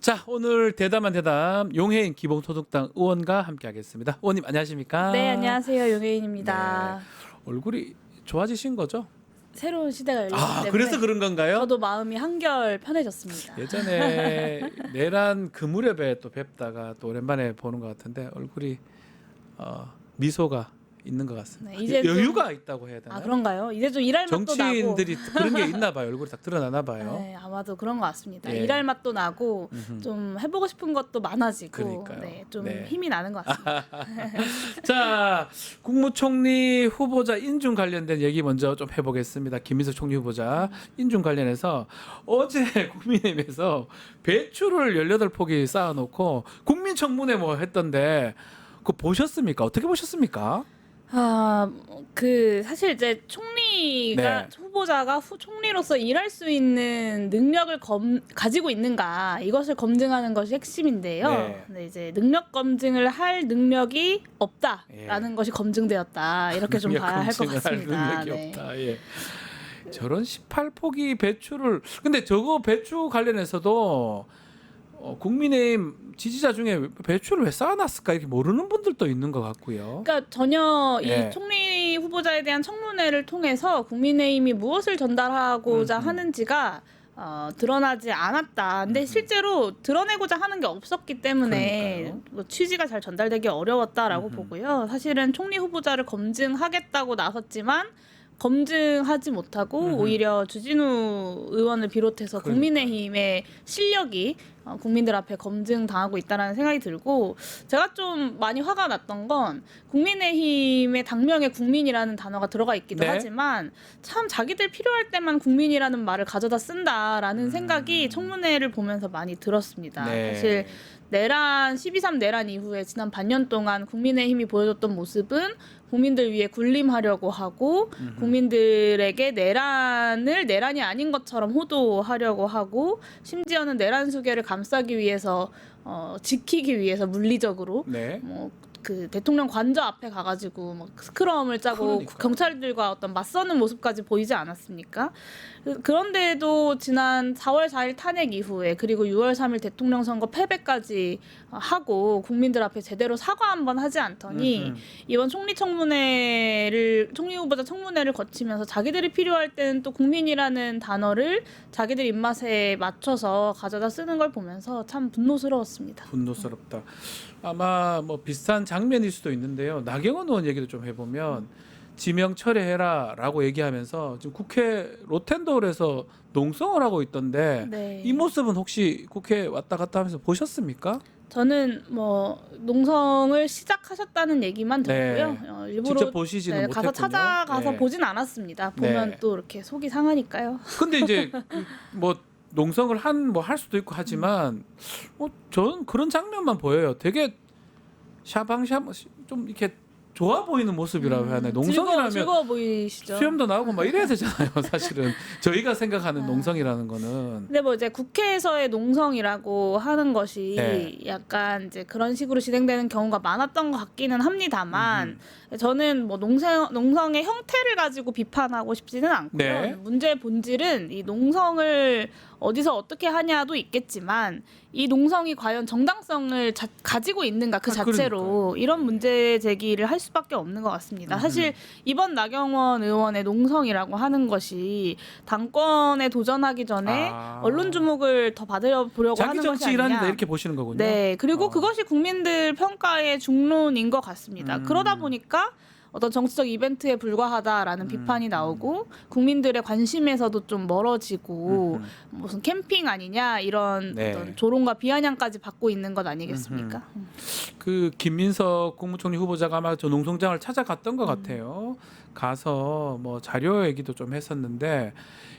자, 오늘 대담한 대담 용해인 기본소득당 의원과 함께하겠습니다. 의원님 안녕하십니까? 네, 안녕하세요. 용혜인입니다. 얼굴이 좋아지신 거죠? 새로운 시대가 열리기 때문에 그래서 그런 건가요? 저도 마음이 한결 편해졌습니다. 예전에 내란 그 무렵에 또 뵙다가 또 오랜만에 보는 것 같은데 얼굴이 미소가 있는 것 같습니다. 네, 이제 여유가 있다고 해야 되나요? 그런가요? 이제 좀 일할 맛도 나고. 정치인들이 그런 게 있나 봐요. 얼굴이 딱 드러나나 봐요. 네, 아마도 그런 것 같습니다. 예. 일할 맛도 나고 좀 해보고 싶은 것도 많아지고 그러니까요. 네, 좀 네. 힘이 나는 것 같습니다. 자, 국무총리 후보자 인준 관련된 얘기 먼저 좀 해보겠습니다. 김민석 총리 후보자 인준 관련해서 어제 국민의힘에서 배추를 18포기 쌓아놓고 국민청문회 뭐 했던데 그거 보셨습니까? 어떻게 보셨습니까? 사실 이제 총리가 네. 후보자가 총리로서 일할 수 있는 능력을 가지고 있는가 이것을 검증하는 것이 핵심인데요. 네. 근데 이제 능력 검증을 할 능력이 없다라는 것이 검증되었다 이렇게 좀 봐야 할 것 검증을 할 같습니다. 능력이 네. 없다. 예. 저런 18포기 배추를 근데 저거 배추 관련해서도 국민의힘 지지자 중에 배추를 왜 쌓아놨을까 이렇게 모르는 분들도 있는 것 같고요. 그러니까 전혀 예. 이 총리 후보자에 대한 청문회를 통해서 국민의힘이 무엇을 전달하고자 하는지가 드러나지 않았다. 근데 실제로 드러내고자 하는 게 없었기 때문에 그러니까요. 뭐 취지가 잘 전달되기 어려웠다라고 보고요. 사실은 총리 후보자를 검증하겠다고 나섰지만 검증하지 못하고 오히려 주진우 의원을 비롯해서 그러니까요. 국민의힘의 실력이 국민들 앞에 검증당하고 있다는 생각이 들고 제가 좀 많이 화가 났던 건 국민의힘의 당명에 국민이라는 단어가 들어가 있기도 네. 하지만 참 자기들 필요할 때만 국민이라는 말을 가져다 쓴다라는 생각이 청문회를 보면서 많이 들었습니다. 네. 사실 내란 12.3 내란 이후에 지난 반년 동안 국민의힘이 보여줬던 모습은 국민들 위해 군림하려고 하고 국민들에게 내란을 내란이 아닌 것처럼 호도하려고 하고 심지어는 내란 수괴를 감싸기 위해서 지키기 위해서 물리적으로 네. 그 대통령 관저 앞에 가가지고 막 스크럼을 짜고 그러니까요. 경찰들과 어떤 맞서는 모습까지 보이지 않았습니까? 그런데도 지난 4월 4일 탄핵 이후에 그리고 6월 3일 대통령 선거 패배까지 하고 국민들 앞에 제대로 사과 한번 하지 않더니 이번 총리 후보자 청문회를 거치면서 자기들이 필요할 때는 또 국민이라는 단어를 자기들 입맛에 맞춰서 가져다 쓰는 걸 보면서 참 분노스러웠습니다. 분노스럽다. 아마 뭐 비슷한 장면일 수도 있는데요. 나경원 의원 얘기도 좀 해보면 지명 철회해라라고 얘기하면서 지금 국회 로텐더홀에서 농성을 하고 있던데 네. 이 모습은 혹시 국회 왔다 갔다 하면서 보셨습니까? 저는 뭐 농성을 시작하셨다는 얘기만 네. 들었고요. 일부러 직접 보시지는 가서 못했군요. 찾아가서 네. 보진 않았습니다. 보면 네. 또 이렇게 속이 상하니까요. 근데 이제 뭐 농성을 할 수도 있고 하지만 저는 그런 장면만 보여요. 되게 샤방샤 좀 이렇게 좋아 보이는 모습이라고 해야 하나요? 농성이라면 즐거워 보이시죠? 수염도 나오고 막 이래야 되잖아요. 사실은 저희가 생각하는 농성이라는 거는 근데 뭐 이제 국회에서의 농성이라고 하는 것이 네. 약간 이제 그런 식으로 진행되는 경우가 많았던 것 같기는 합니다만 저는 뭐 농성의 형태를 가지고 비판하고 싶지는 않고요. 네. 문제의 본질은 이 농성을 어디서 어떻게 하냐도 있겠지만 이 농성이 과연 정당성을 가지고 있는가 그 자체로 그러니까요. 이런 문제 제기를 할 수밖에 없는 것 같습니다. 사실 이번 나경원 의원의 농성이라고 하는 것이 당권에 도전하기 전에 언론 주목을 더 받아보려고 자기 하는 정치 것이 일하는데 아니냐. 이렇게 보시는 거군요. 네, 그리고 그것이 국민들 평가의 중론인 것 같습니다. 그러다 보니까 어떤 정치적 이벤트에 불과하다라는 비판이 나오고 국민들의 관심에서도 좀 멀어지고 무슨 캠핑 아니냐 이런 네. 어떤 조롱과 비아냥까지 받고 있는 것 아니겠습니까? 그 김민석 국무총리 후보자가 아마 저 농성장을 찾아갔던 것 같아요. 가서 뭐 자료 얘기도 좀 했었는데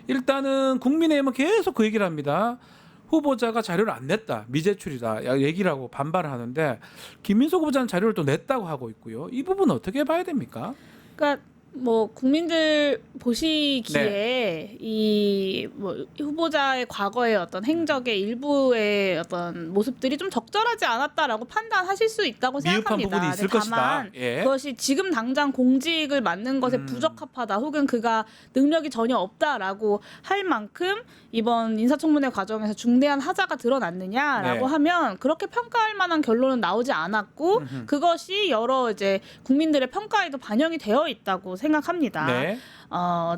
일단은 국민의힘은 계속 그 얘기를 합니다. 후보자가 자료를 안 냈다, 미제출이다 얘기를 하고 반발을 하는데 김민석 후보자는 자료를 또 냈다고 하고 있고요. 이 부분은 어떻게 봐야 됩니까? 그러니까 뭐 국민들 보시기에 네. 이 뭐 후보자의 과거의 어떤 행적의 일부의 어떤 모습들이 좀 적절하지 않았다라고 판단하실 수 있다고 미흡한 생각합니다. 부분이 있을 다만 것이다. 예. 그것이 지금 당장 공직을 맡는 것에 부적합하다 혹은 그가 능력이 전혀 없다라고 할 만큼 이번 인사청문회 과정에서 중대한 하자가 드러났느냐라고 네. 하면 그렇게 평가할 만한 결론은 나오지 않았고 그것이 여러 이제 국민들의 평가에도 반영이 되어 있다고 생각합니다. 네.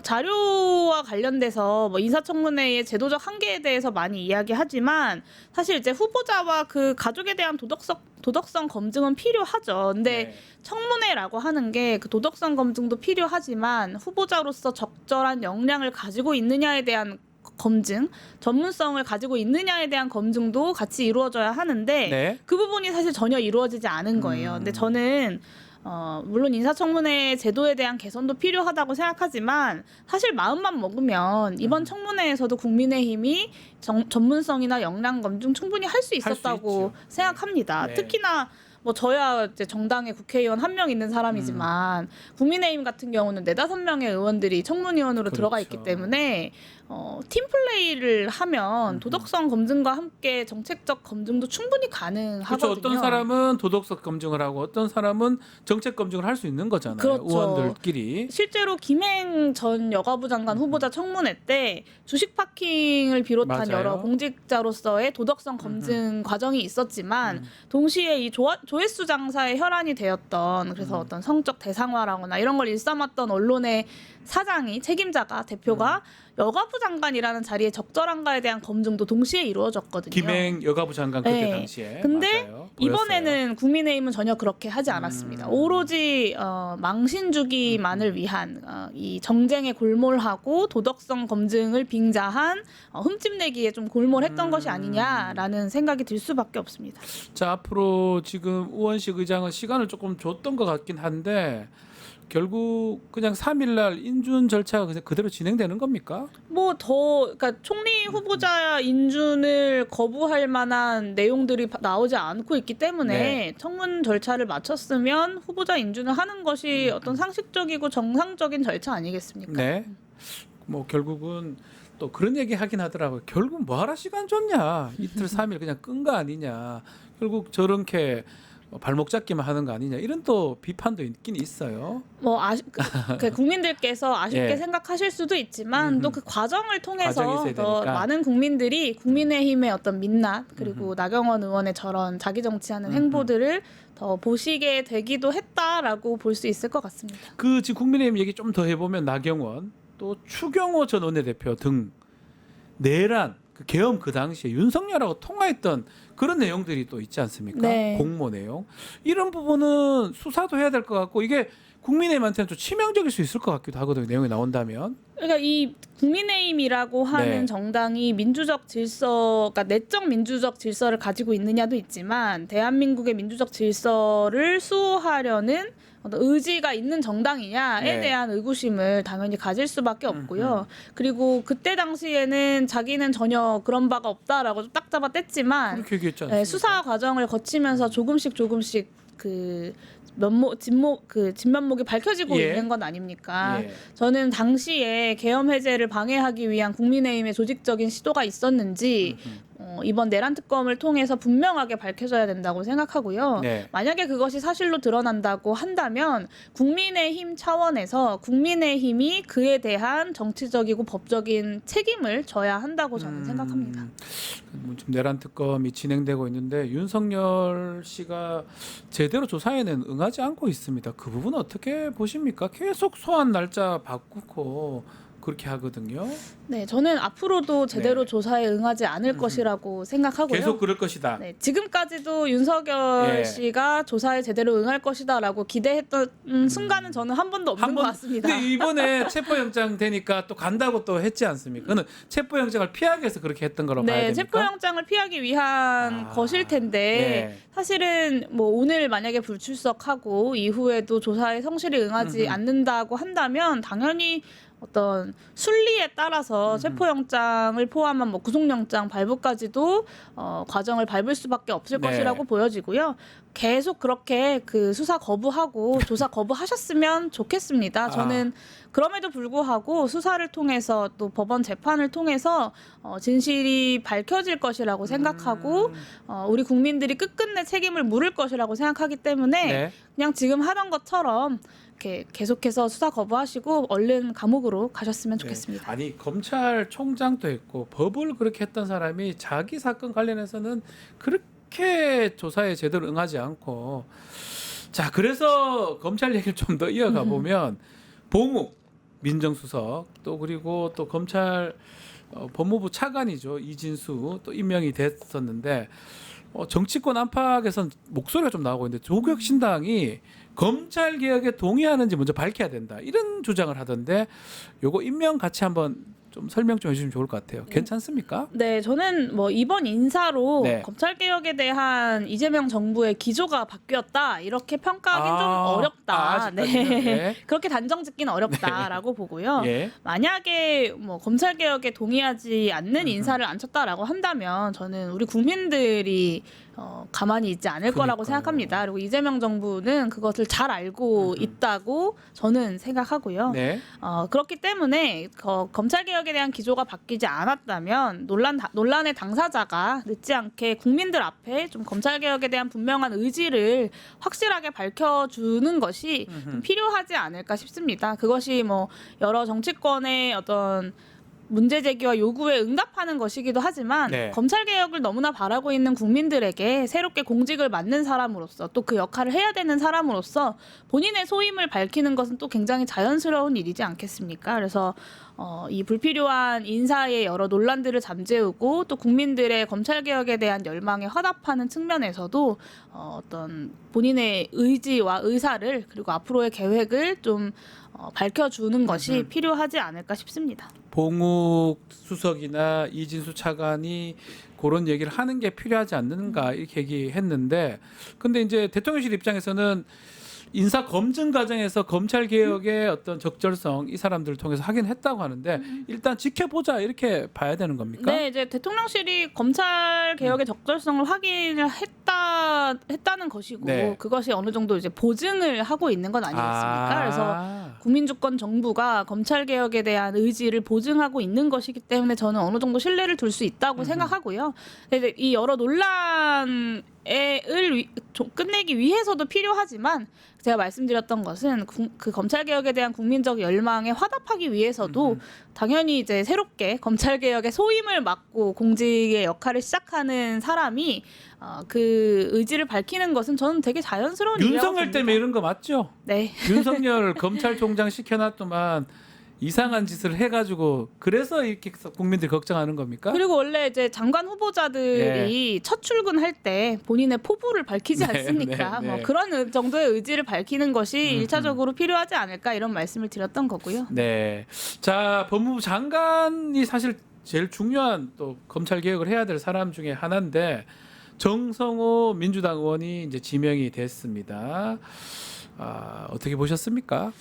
자료와 관련돼서 뭐 인사청문회의 제도적 한계에 대해서 많이 이야기하지만 사실 이제 후보자와 그 가족에 대한 도덕성 검증은 필요하죠. 근데 네. 청문회라고 하는 게 그 도덕성 검증도 필요하지만 후보자로서 적절한 역량을 가지고 있느냐에 대한 검증, 전문성을 가지고 있느냐에 대한 검증도 같이 이루어져야 하는데 네. 그 부분이 사실 전혀 이루어지지 않은 거예요. 근데 저는 물론 인사청문회 제도에 대한 개선도 필요하다고 생각하지만 사실 마음만 먹으면 이번 청문회에서도 국민의힘이 전문성이나 역량 검증 충분히 할 수 있었다고 있죠. 생각합니다. 네. 특히나 뭐 저야 이제 정당의 국회의원 한 명 있는 사람이지만 국민의힘 같은 경우는 4-5명의 의원들이 청문위원으로 들어가 있기 그렇죠. 때문에 팀플레이를 하면 도덕성 검증과 함께 정책적 검증도 충분히 가능하거든요. 그렇죠. 어떤 사람은 도덕성 검증을 하고 어떤 사람은 정책 검증을 할 수 있는 거잖아요. 그렇죠. 의원들끼리. 실제로 김행 전 여가부 장관 후보자 청문회 때 주식 파킹을 비롯한 맞아요. 여러 공직자로서의 도덕성 검증 과정이 있었지만 동시에 이 조회수 장사의 혈안이 되었던 그래서 어떤 성적 대상화라거나 이런 걸 일삼았던 언론의 사장이 책임자가 대표가 여가부 장관이라는 자리에 적절한가에 대한 검증도 동시에 이루어졌거든요. 김행 여가부 장관 그때 네. 당시에. 근데 맞아요. 이번에는 국민의힘은 전혀 그렇게 하지 않았습니다. 오로지 망신 주기만을 위한 이 정쟁에 골몰하고 도덕성 검증을 빙자한 흠집내기에 좀 골몰했던 것이 아니냐라는 생각이 들 수밖에 없습니다. 자, 앞으로 지금 우원식 의장은 시간을 조금 줬던 것 같긴 한데 결국 그냥 3일 날 인준 절차가 그냥 그대로 진행되는 겁니까? 그러니까 총리 후보자 인준을 거부할 만한 내용들이 나오지 않고 있기 때문에 네. 청문 절차를 마쳤으면 후보자 인준을 하는 것이 어떤 상식적이고 정상적인 절차 아니겠습니까? 네. 뭐 결국은 또 그런 얘기 하긴 하더라고요. 결국 뭐하러 시간 줬냐. 이틀 3일 그냥 끈 거 아니냐. 결국 저렇게 발목 잡기만 하는 거 아니냐. 이런 또 비판도 있긴 있어요. 뭐 국민들께서 아쉽게 예. 생각하실 수도 있지만 또 그 과정을 과정이 통해서 있어야 더 되니까. 많은 국민들이 국민의힘의 어떤 민낯 그리고 나경원 의원의 저런 자기 정치하는 행보들을 더 보시게 되기도 했다라고 볼 수 있을 것 같습니다. 그 지금 국민의힘 얘기 좀 더 해보면 나경원 또 추경호 전 원내대표 등 내란 그 계엄 그 당시에 윤석열하고 통화했던 그런 내용들이 또 있지 않습니까? 네. 공모 내용 이런 부분은 수사도 해야 될 것 같고 이게 국민의힘한테는 좀 치명적일 수 있을 것 같기도 하거든요. 내용이 나온다면. 그러니까 이 국민의힘이라고 하는 네. 정당이 민주적 질서, 그러니까 내적 민주적 질서를 가지고 있느냐도 있지만 대한민국의 민주적 질서를 수호하려는 어떤 의지가 있는 정당이냐에 네. 대한 의구심을 당연히 가질 수밖에 없고요. 그리고 그때 당시에는 자기는 전혀 그런 바가 없다라고 좀 딱 잡아 뗐지만 그렇게 얘기했지 않습니까? 수사 과정을 거치면서 조금씩 그 진면목이 밝혀지고 예. 있는 건 아닙니까? 예. 저는 당시에 계엄 해제를 방해하기 위한 국민의힘의 조직적인 시도가 있었는지 이번 내란 특검을 통해서 분명하게 밝혀져야 된다고 생각하고요. 네. 만약에 그것이 사실로 드러난다고 한다면 국민의힘 차원에서 국민의힘이 그에 대한 정치적이고 법적인 책임을 져야 한다고 저는 생각합니다. 지금 내란 특검이 진행되고 있는데 윤석열 씨가 제대로 조사에는 응하지 않고 있습니다. 그 부분 어떻게 보십니까? 계속 소환 날짜 바꾸고 그렇게 하거든요. 네, 저는 앞으로도 제대로 네. 조사에 응하지 않을 것이라고 생각하고요. 계속 그럴 것이다. 네, 지금까지도 윤석열 예. 씨가 조사에 제대로 응할 것이다라고 기대했던 순간은 저는 한 번도 없는 것 같습니다. 근데 이번에 체포영장 되니까 또 간다고 또 했지 않습니까? 그는 체포영장을 피하기 위해서 그렇게 했던 거라고 봐야 네, 됩니까? 체포영장을 피하기 위한 것일 텐데 네. 사실은 뭐 오늘 만약에 불출석하고 이후에도 조사에 성실히 응하지 않는다고 한다면 당연히 어떤 순리에 따라서 체포영장을 포함한 뭐 구속영장 발부까지도 과정을 밟을 수밖에 없을 네. 것이라고 보여지고요. 계속 그렇게 그 수사 거부하고 조사 거부하셨으면 좋겠습니다. 저는 그럼에도 불구하고 수사를 통해서 또 법원 재판을 통해서 진실이 밝혀질 것이라고 생각하고 우리 국민들이 끝끝내 책임을 물을 것이라고 생각하기 때문에 네. 그냥 지금 하던 것처럼 이렇게 계속해서 수사 거부하시고 얼른 감옥으로 가셨으면 좋겠습니다. 네. 아니 검찰총장도 했고 법을 그렇게 했던 사람이 자기 사건 관련해서는 그렇게 조사에 제대로 응하지 않고 자 그래서 검찰 얘기를 좀 더 이어가 보면 봉욱 민정수석 또 그리고 또 검찰 법무부 차관이죠 이진수 또 임명이 됐었는데 정치권 안팎에선 목소리가 좀 나오고 있는데 조국신당이 검찰 개혁에 동의하는지 먼저 밝혀야 된다 이런 주장을 하던데 요거 임명 같이 한번 좀 설명 좀 해주시면 좋을 것 같아요. 괜찮습니까? 네, 저는 뭐 이번 인사로 네. 검찰 개혁에 대한 이재명 정부의 기조가 바뀌었다 이렇게 평가하기는 좀 어렵다. 아직까지는, 네. 그렇게 단정짓기는 어렵다라고 보고요. 예. 만약에 뭐 검찰 개혁에 동의하지 않는 인사를 앉혔다라고 한다면 저는 우리 국민들이 가만히 있지 않을 거라고 그러니까요. 생각합니다. 그리고 이재명 정부는 그것을 잘 알고 있다고 저는 생각하고요. 네. 그렇기 때문에 검찰 개혁에 대한 기조가 바뀌지 않았다면 논란의 당사자가 늦지 않게 국민들 앞에 좀 검찰 개혁에 대한 분명한 의지를 확실하게 밝혀주는 것이 좀 필요하지 않을까 싶습니다. 그것이 뭐 여러 정치권의 어떤 문제 제기와 요구에 응답하는 것이기도 하지만 네. 검찰 개혁을 너무나 바라고 있는 국민들에게 새롭게 공직을 맡는 사람으로서 또 그 역할을 해야 되는 사람으로서 본인의 소임을 밝히는 것은 또 굉장히 자연스러운 일이지 않겠습니까? 그래서 이 불필요한 인사의 여러 논란들을 잠재우고 또 국민들의 검찰 개혁에 대한 열망에 화답하는 측면에서도 어떤 본인의 의지와 의사를 그리고 앞으로의 계획을 좀 밝혀주는 것이 필요하지 않을까 싶습니다. 봉욱 수석이나 이진수 차관이 그런 얘기를 하는 게 필요하지 않는가 이렇게 얘기했는데 근데 이제 대통령실 입장에서는 인사 검증 과정에서 검찰 개혁의 어떤 적절성 이 사람들을 통해서 확인했다고 하는데 일단 지켜보자 이렇게 봐야 되는 겁니까? 네, 이제 대통령실이 검찰 개혁의 적절성을 확인을 했다는 것이고 네. 그것이 어느 정도 이제 보증을 하고 있는 건 아니겠습니까? 그래서 국민주권 정부가 검찰 개혁에 대한 의지를 보증하고 있는 것이기 때문에 저는 어느 정도 신뢰를 둘 수 있다고 생각하고요. 근데 이 여러 논란을 끝내기 위해서도 필요하지만 제가 말씀드렸던 것은 그 검찰 개혁에 대한 국민적 열망에 화답하기 위해서도 당연히 이제 새롭게 검찰 개혁의 소임을 맡고 공직의 역할을 시작하는 사람이 그 의지를 밝히는 것은 저는 되게 자연스러운 일이라고 윤석열 봅니다. 때문에 이런 거 맞죠? 네. 윤석열 검찰총장 시켜놨더만 이상한 짓을 해가지고 그래서 이렇게 국민들이 걱정하는 겁니까? 그리고 원래 이제 장관 후보자들이 첫 출근할 때 본인의 포부를 밝히지 네, 않습니까? 네, 네. 뭐 그런 정도의 의지를 밝히는 것이 일차적으로 필요하지 않을까 이런 말씀을 드렸던 거고요. 네. 자, 법무부 장관이 사실 제일 중요한 또 검찰 개혁을 해야 될 사람 중에 하나인데 정성호 민주당 의원이 이제 지명이 됐습니다. 어떻게 보셨습니까?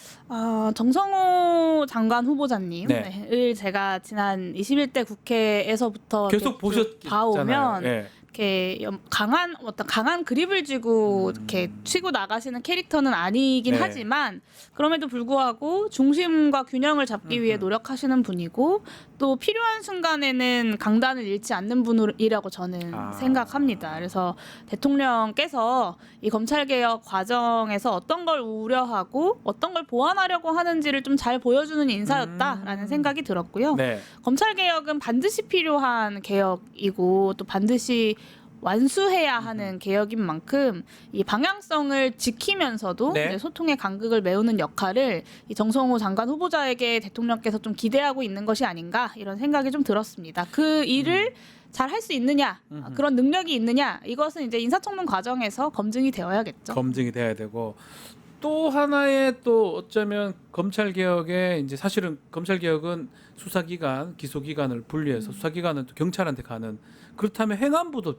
정성호 장관 후보자님을 네. 제가 지난 21대 국회에서부터 계속 보셨잖아요. 봐오면 네. 이렇게 강한 그립을 쥐고 이렇게 치고 나가시는 캐릭터는 아니긴 네. 하지만 그럼에도 불구하고 중심과 균형을 잡기 위해 노력하시는 분이고 또 필요한 순간에는 강단을 잃지 않는 분이라고 저는 생각합니다. 그래서 대통령께서 이 검찰 개혁 과정에서 어떤 걸 우려하고 어떤 걸 보완하려고 하는지를 좀 잘 보여주는 인사였다라는 생각이 들었고요. 네. 검찰 개혁은 반드시 필요한 개혁이고 또 반드시 완수해야 하는 개혁인 만큼 이 방향성을 지키면서도 네. 이제 소통의 간극을 메우는 역할을 이 정성호 장관 후보자에게 대통령께서 좀 기대하고 있는 것이 아닌가 이런 생각이 좀 들었습니다. 그 일을 잘 할 수 있느냐 그런 능력이 있느냐 이것은 이제 인사청문 과정에서 검증이 되어야겠죠. 검증이 돼야 되고 또 하나의 또 어쩌면 검찰 개혁에 이제 사실은 검찰 개혁은 수사기관, 기소기관을 분리해서 수사기관은 또 경찰한테 가는 그렇다면 행안부도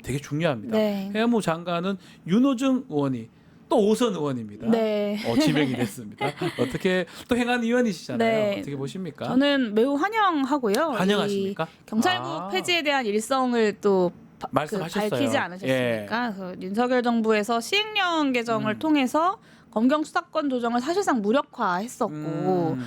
되게 중요합니다. 네. 행안부 장관은 윤호중 의원이 또 5선 의원입니다. 네. 지명이 됐습니다. 어떻게 또 행안 위원이시잖아요. 네. 어떻게 보십니까? 저는 매우 환영하고요. 환영하십니까? 이 경찰국 아. 폐지에 대한 일성을 또 말씀하셨어요. 밝히지 않으셨습니까? 예. 그래서 윤석열 정부에서 시행령 개정을 통해서 검경 수사권 조정을 사실상 무력화했었고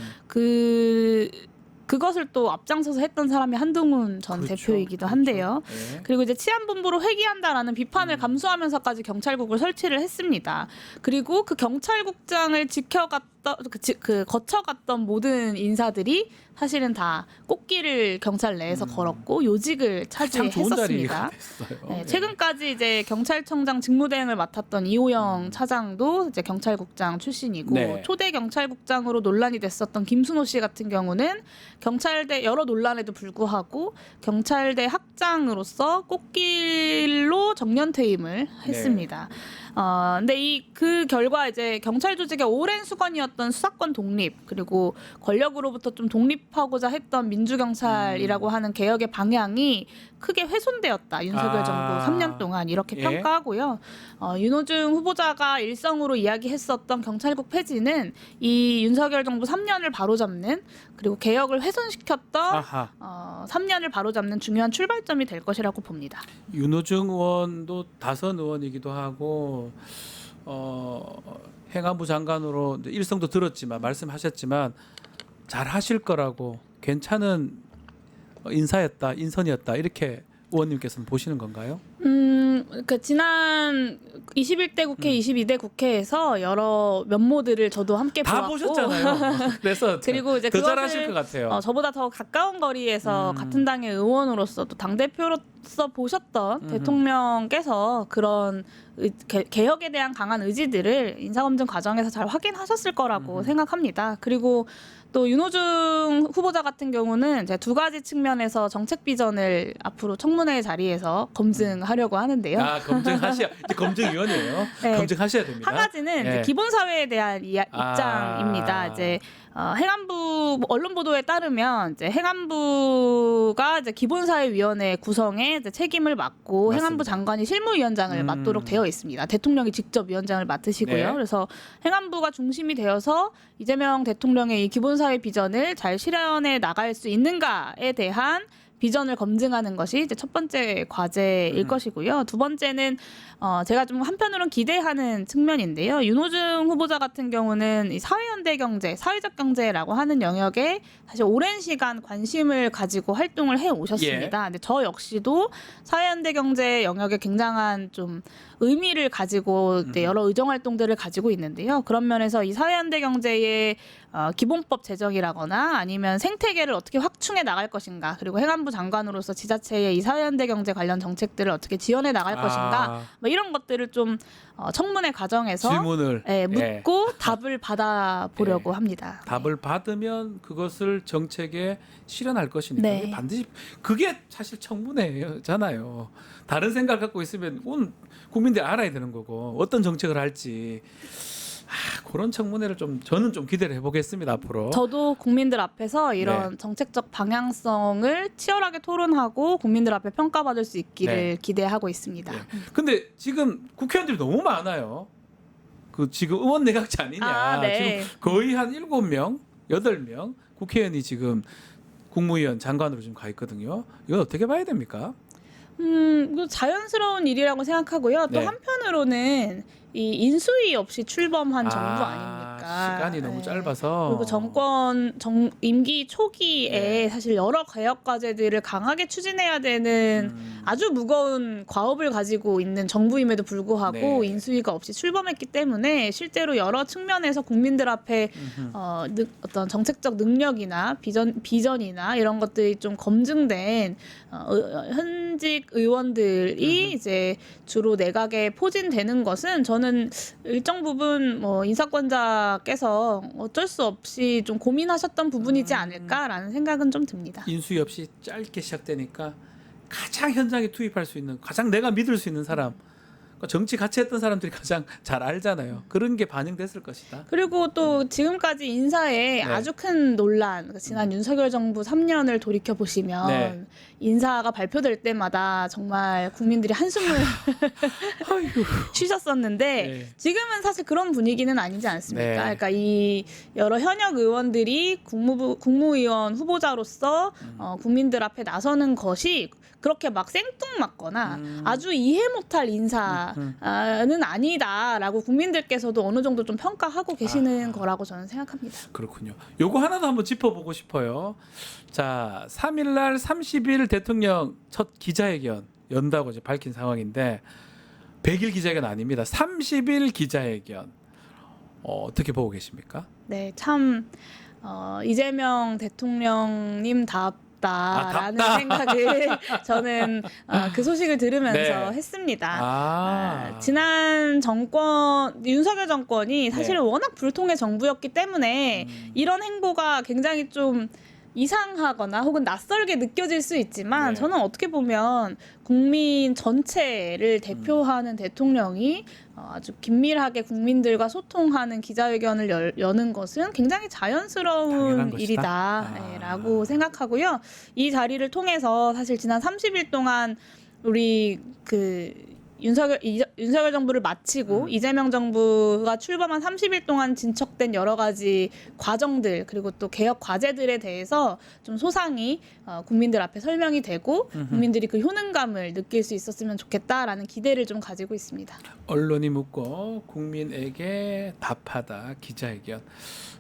그것을 또 앞장서서 했던 사람이 한동훈 전 그렇죠. 대표이기도 한데요. 예. 그리고 이제 치안본부로 회귀한다라는 비판을 감수하면서까지 경찰국을 설치를 했습니다. 그리고 그 경찰국장을 거쳐갔던 모든 인사들이 사실은 다 꽃길을 경찰 내에서 걸었고 요직을 참 좋은 자리가 차지했었습니다. 됐어요. 네, 예. 최근까지 이제 경찰청장 직무대행을 맡았던 이호영 차장도 이제 경찰국장 출신이고 네. 초대 경찰국장으로 논란이 됐었던 김순호 씨 같은 경우는 경찰대 여러 논란에도 불구하고 경찰대 학장으로서 꽃길로 정년 퇴임을 했습니다. 근데 그 결과 이제 경찰 조직의 오랜 수건이었던 수사권 독립 그리고 권력으로부터 좀 독립하고자 했던 민주경찰이라고 하는 개혁의 방향이 크게 훼손되었다. 윤석열 정부 3년 동안 이렇게 예. 평가하고요. 윤호중 후보자가 일성으로 이야기했었던 경찰국 폐지는 이 윤석열 정부 3년을 바로잡는 그리고 개혁을 훼손시켰던 아하. 3년을 바로잡는 중요한 출발점이 될 것이라고 봅니다. 윤호중 의원도 다선 의원이기도 하고 행안부 장관으로 이제 일성도 들었지만 말씀하셨지만 잘 하실 거라고 괜찮은 인선이었다 이렇게 의원님께서는 보시는 건가요? 그 지난 21대 국회, 22대 국회에서 여러 면모들을 저도 함께 다 보았고 보셨잖아요. 그래서 그리고 이제 더 그것을 잘하실 것 같아요. 저보다 더 가까운 거리에서 같은 당의 의원으로서 또 당 대표로서 보셨던 대통령께서 그런 개혁에 대한 강한 의지들을 인사검증 과정에서 잘 확인하셨을 거라고 생각합니다. 그리고 또 윤호중 후보자 같은 경우는 이제 두 가지 측면에서 정책 비전을 앞으로 청문회 자리에서 검증하려고 하는데요. 이제 검증위원이에요. 네. 검증하셔야 됩니다. 한 가지는 이제 예. 기본 사회에 대한 입장입니다. 이제 행안부 언론 보도에 따르면 이제 행안부가 이제 기본사회위원회 구성에 이제 책임을 맡고 맞습니다. 행안부 장관이 실무위원장을 맡도록 되어 있습니다. 대통령이 직접 위원장을 맡으시고요. 네. 그래서 행안부가 중심이 되어서 이재명 대통령의 이 기본사회 비전을 잘 실현해 나갈 수 있는가에 대한 비전을 검증하는 것이 이제 첫 번째 과제일 것이고요. 두 번째는 제가 좀 한편으로는 기대하는 측면인데요. 윤호중 후보자 같은 경우는 이 사회연대 경제, 사회적 경제라고 하는 영역에 사실 오랜 시간 관심을 가지고 활동을 해 오셨습니다. 근데 저 역시도 사회연대 경제 영역에 굉장한 좀 의미를 가지고 여러 의정 활동들을 가지고 있는데요. 그런 면에서 이 사회연대 경제의 기본법 제정이라거나 아니면 생태계를 어떻게 확충해 나갈 것인가, 그리고 행안부 장관으로서 지자체의 이 사회연대 경제 관련 정책들을 어떻게 지원해 나갈 것인가, 뭐 이런 것들을 좀 청문회 과정에서 질문을 묻고 답을 받아보려고 합니다. 답을 받으면 그것을 정책에 실현할 것이니까 네. 반드시 그게 사실 청문회잖아요. 다른 생각 갖고 있으면 국민들이 알아야 되는 거고 어떤 정책을 할지 그런 청문회를 저는 좀 기대를 해보겠습니다 앞으로. 저도 국민들 앞에서 이런 정책적 방향성을 치열하게 토론하고 국민들 앞에 평가받을 수 있기를 기대하고 있습니다. 근데 지금 국회의원들이 너무 많아요. 그 지금 의원 내각제 아니냐. 네. 지금 거의 한 7명, 8명 국회의원이 지금 국무위원 장관으로 지금 가 있거든요. 이건 어떻게 봐야 됩니까? 그 자연스러운 일이라고 생각하고요. 또 네. 한편으로는 이 인수위 없이 출범한 정부 아닙니까? 시간이 너무 네. 짧아서. 그리고 임기 초기에 사실 여러 개혁 과제들을 강하게 추진해야 되는 아주 무거운 과업을 가지고 있는 정부임에도 불구하고 인수위가 없이 출범했기 때문에 실제로 여러 측면에서 국민들 앞에 어떤 정책적 능력이나 비전이나 이런 것들이 좀 검증된 현직 의원들이 이제 주로 내각에 포진되는 것은 저는 일정 부분 인사권자께서 어쩔 수 없이 좀 고민하셨던 부분이지 않을까라는 생각은 좀 듭니다. 인수위 없이 짧게 시작되니까 가장 현장에 투입할 수 있는, 가장 내가 믿을 수 있는 사람, 그러니까 정치 같이 했던 사람들이 가장 잘 알잖아요. 그런 게 반영됐을 것이다. 그리고 또 지금까지 인사에 네. 아주 큰 논란, 그러니까 지난 윤석열 정부 3년을 돌이켜 보시면 네. 인사가 발표될 때마다 정말 국민들이 한숨을 아이고. 쉬셨었는데 네. 지금은 사실 그런 분위기는 아니지 않습니까? 네. 그러니까 이 여러 현역 의원들이 국무위원 후보자로서 국민들 앞에 나서는 것이 그렇게 막 생뚱맞거나 아주 이해 못할 인사는 아니다라고 국민들께서도 어느 정도 좀 평가하고 계시는 거라고 저는 생각합니다. 그렇군요. 요거 하나 더 한번 짚어보고 싶어요. 자, 3일 날 30일 대통령 첫 기자회견 연다고 이제 밝힌 상황인데 100일 기자회견 아닙니다. 30일 기자회견. 어떻게 보고 계십니까? 네, 참 이재명 대통령님 답다라는 답다. 생각을 저는 그 소식을 들으면서 네. 했습니다. 지난 정권 윤석열 정권이 사실은 워낙 불통의 정부였기 때문에 이런 행보가 굉장히 좀 이상하거나 혹은 낯설게 느껴질 수 있지만 네. 저는 어떻게 보면 국민 전체를 대표하는 대통령이 아주 긴밀하게 국민들과 소통하는 기자회견을 여는 것은 굉장히 당연한 자연스러운 것이다. 일이다라고 생각하고요. 이 자리를 통해서 사실 지난 30일 동안 우리 윤석열 정부를 마치고 이재명 정부가 출범한 30일 동안 진척된 여러 가지 과정들 그리고 또 개혁 과제들에 대해서 좀 소상히 국민들 앞에 설명이 되고 국민들이 그 효능감을 느낄 수 있었으면 좋겠다라는 기대를 좀 가지고 있습니다. 언론이 묻고 국민에게 답하다 기자회견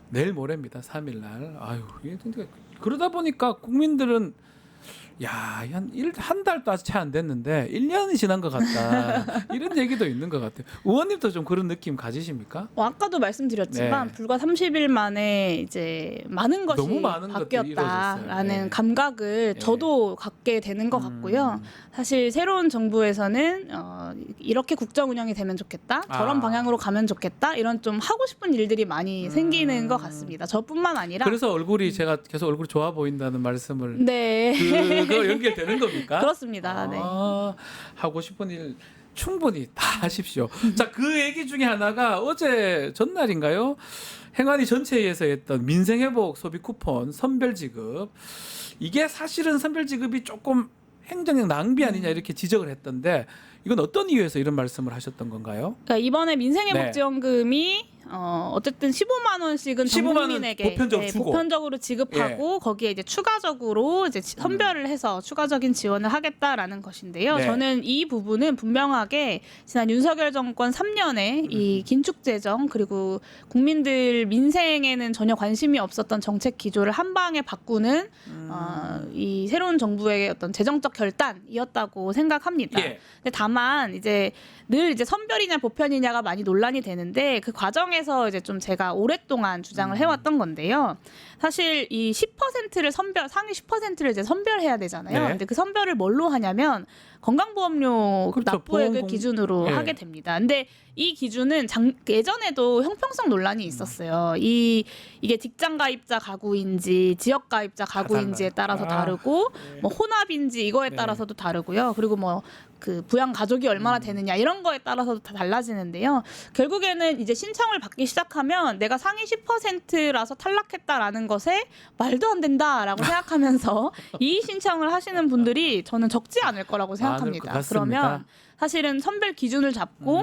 내일 모레입니다. 3일 날. 아유, 이게 근데 그러다 보니까 국민들은 야, 한 달도 아직 채 안 됐는데 1년이 지난 것 같다. 이런 얘기도 있는 것 같아요. 의원님도 좀 그런 느낌 가지십니까? 아까도 말씀드렸지만 네. 불과 30일 만에 이제 많은 것이 너무 많은 것들이 바뀌었다라는 이루어졌어요. 네. 감각을 저도 갖게 되는 것 같고요. 사실 새로운 정부에서는 이렇게 국정 운영이 되면 좋겠다, 저런 방향으로 가면 좋겠다, 이런 좀 하고 싶은 일들이 많이 생기는 것 같습니다. 저뿐만 아니라 그래서 얼굴이 제가 계속 얼굴이 좋아 보인다는 말씀을 네. 그거 연결되는 겁니까? 그렇습니다. 네. 하고 싶은 일 충분히 다 하십시오. 자, 그 얘기 중에 하나가 어제 전날인가요? 행안위 전체회의에서 했던 민생회복 소비 쿠폰 선별 지급. 이게 사실은 선별 지급이 조금 행정력 낭비 아니냐 이렇게 지적을 했던데 이건 어떤 이유에서 이런 말씀을 하셨던 건가요? 그러니까 이번에 네. 민생회복지원금이 어쨌든 15만 원씩은 전 15만 원 국민에게 보편적으로 주고. 보편적으로 지급하고 거기에 이제 추가적으로 이제 선별을 해서 추가적인 지원을 하겠다라는 것인데요. 네. 저는 이 부분은 분명하게 지난 윤석열 정권 3년에 이 긴축 재정 그리고 국민들 민생에는 전혀 관심이 없었던 정책 기조를 한 방에 바꾸는 이 새로운 정부의 어떤 재정적 결단이었다고 생각합니다. 예. 근데 다만 이제 늘 이제 선별이냐 보편이냐가 많이 논란이 되는데 그 과정에서 이제 좀 제가 오랫동안 주장을 해왔던 건데요. 사실 이 10%를 상위 10%를 이제 선별해야 되잖아요. 네. 근데 그 선별을 뭘로 하냐면 건강보험료 그렇죠. 납부액을 보험공- 기준으로 네. 하게 됩니다. 근데 이 기준은 예전에도 형평성 논란이 있었어요. 이게 직장 가입자 가구인지 지역 가입자 가구인지에 달라요. 따라서 다르고 뭐 혼합인지 이거에 네. 따라서도 다르고요. 그리고 뭐 그 부양 가족이 얼마나 되느냐 이런 거에 따라서도 다 달라지는데요. 결국에는 이제 신청을 받기 시작하면 내가 상위 10%라서 탈락했다라는 것에 말도 안 된다라고 생각하면서 이 신청을 하시는 분들이 저는 적지 않을 거라고 것 생각합니다. 같습니다. 그러면 사실은 선별 기준을 잡고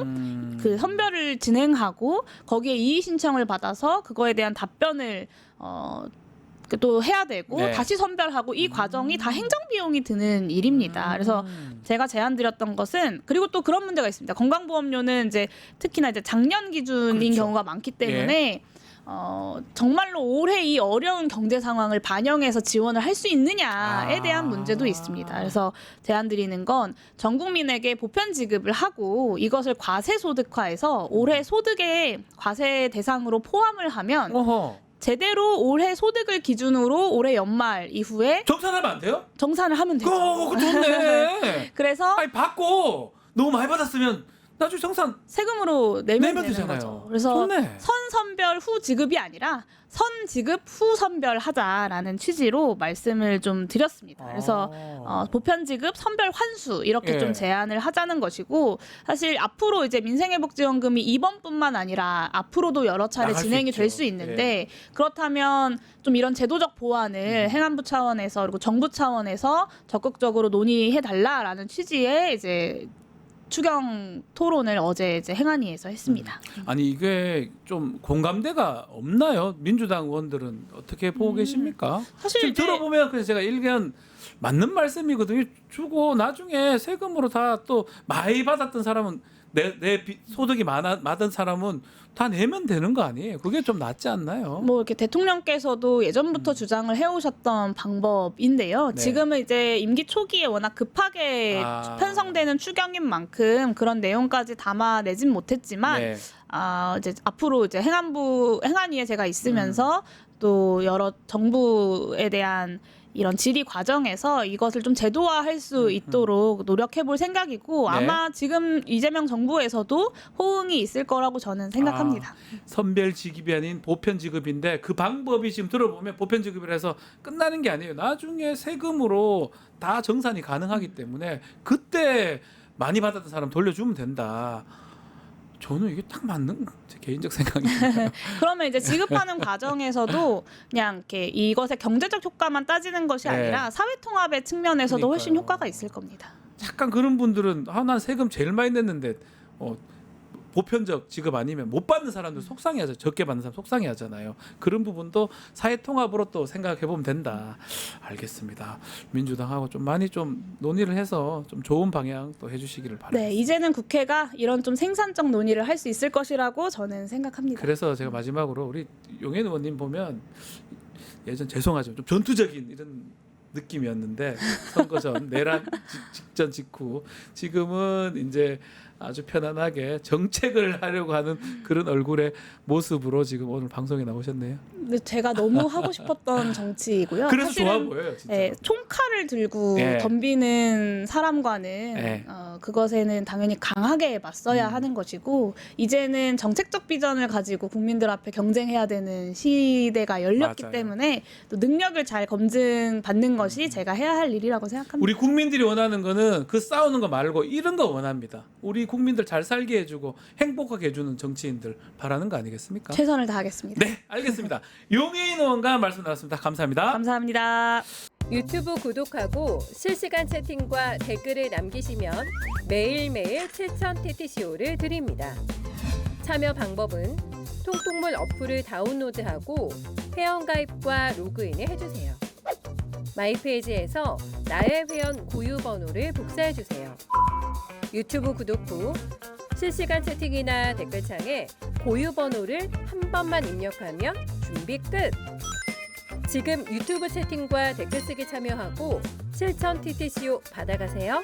그 선별을 진행하고 거기에 이의 신청을 받아서 그거에 대한 답변을 또 해야 되고 네. 다시 선별하고 이 과정이 다 행정 비용이 드는 일입니다. 그래서 제가 제안드렸던 것은 그리고 또 그런 문제가 있습니다. 건강보험료는 이제 특히나 이제 작년 기준인 그렇죠. 경우가 많기 때문에 정말로 올해 이 어려운 경제 상황을 반영해서 지원을 할 수 있느냐에 대한 문제도 있습니다. 그래서 제안드리는 건 전 국민에게 보편 지급을 하고 이것을 과세 소득화해서 올해 소득의 과세 대상으로 포함을 하면 어허. 제대로 올해 소득을 기준으로 올해 연말 이후에 정산하면 안 돼요? 정산을 하면 되죠. 그거 좋네. 그래서 아니 받고 너무 많이 받았으면 나중에 정산 세금으로 내면 내면 되는 되잖아요. 거죠. 그래서 좋네. 선선별 후 지급이 아니라 선 지급 후 선별 하자라는 취지로 말씀을 좀 드렸습니다. 그래서 보편 지급 선별 환수 이렇게 예. 좀 제한을 하자는 것이고 사실 앞으로 이제 민생회복지원금이 이번뿐만 아니라 앞으로도 여러 차례 나갈 수 진행이 될 있죠. 수 있는데 그렇다면 좀 이런 제도적 보완을 행안부 차원에서 그리고 정부 차원에서 적극적으로 논의해 달라라는 취지의 이제 추경 토론을 어제 이제 행안위에서 했습니다. 아니 이게 좀 공감대가 없나요? 민주당 의원들은 어떻게 보고 계십니까? 사실 지금 이제 들어보면 그래서 제가 일견 맞는 말씀이거든요. 주고 나중에 세금으로 다 또 많이 받았던 사람은 내 소득이 많은 사람은 다 내면 되는 거 아니에요? 그게 좀 낫지 않나요? 뭐 이렇게 대통령께서도 예전부터 주장을 해오셨던 방법인데요. 네. 지금은 이제 임기 초기에 워낙 급하게 편성되는 추경인 만큼 그런 내용까지 담아내진 못했지만 네. 이제 앞으로 이제 행안위에 제가 있으면서 또 여러 정부에 대한 이런 질의 과정에서 이것을 좀 제도화할 수 있도록 노력해볼 생각이고 네. 아마 지금 이재명 정부에서도 호응이 있을 거라고 저는 생각합니다. 선별 지급이 아닌 보편 지급인데 그 방법이 지금 들어보면 보편 지급이라 해서 끝나는 게 아니에요. 나중에 세금으로 다 정산이 가능하기 때문에 그때 많이 받았던 사람 돌려주면 된다. 저는 이게 딱 맞는 제 개인적 생각입니다. 그러면 이제 지급하는 과정에서도 그냥 이렇게 이것의 경제적 효과만 따지는 것이 네. 아니라 사회 통합의 측면에서도 훨씬 그러니까요. 효과가 있을 겁니다. 약간 그런 분들은 난 세금 제일 많이 냈는데 보편적 지급 아니면 못 받는 사람들 속상해하죠. 적게 받는 사람 속상해하잖아요. 그런 부분도 사회 통합으로 또 생각해 보면 된다. 알겠습니다. 민주당하고 좀 많이 좀 논의를 해서 좀 좋은 방향 또 해주시기를 바랍니다. 네, 이제는 국회가 이런 좀 생산적 논의를 할 수 있을 것이라고 저는 생각합니다. 그래서 제가 마지막으로 우리 용현 의원님 보면 예전 죄송하지만 좀 전투적인 이런 느낌이었는데 선거 전 내란 직전 직후 지금은 이제 아주 편안하게 정책을 하려고 하는 그런 얼굴의 모습으로 지금 오늘 방송에 나오셨네요. 근데 제가 너무 하고 싶었던 정치이고요. 그래서 사실은 좋아 보여요, 진짜. 총칼을 들고 네. 덤비는 사람과는 네. 그것에는 당연히 강하게 맞서야 하는 것이고 이제는 정책적 비전을 가지고 국민들 앞에 경쟁해야 되는 시대가 열렸기 맞아요. 때문에 또 능력을 잘 검증받는 것이 제가 해야 할 일이라고 생각합니다. 우리 국민들이 원하는 거는 그 싸우는 거 말고 이런 거 원합니다. 우리 국민들 잘 살게 해주고 행복하게 해주는 정치인들 바라는 거 아니겠습니까? 최선을 다하겠습니다. 네, 알겠습니다. 용혜인 의원과 말씀 나눴습니다. 감사합니다. 감사합니다. 유튜브 구독하고 실시간 채팅과 댓글을 남기시면 매일매일 7천 TTCO를 드립니다. 참여 방법은 통통물 어플을 다운로드하고 회원가입과 로그인을 해주세요. 마이페이지에서 나의 회원 고유 번호를 복사해주세요. 유튜브 구독 후 실시간 채팅이나 댓글창에 고유 번호를 한 번만 입력하면 준비 끝! 지금 유튜브 채팅과 댓글 쓰기 참여하고 실천 TTCO 받아가세요.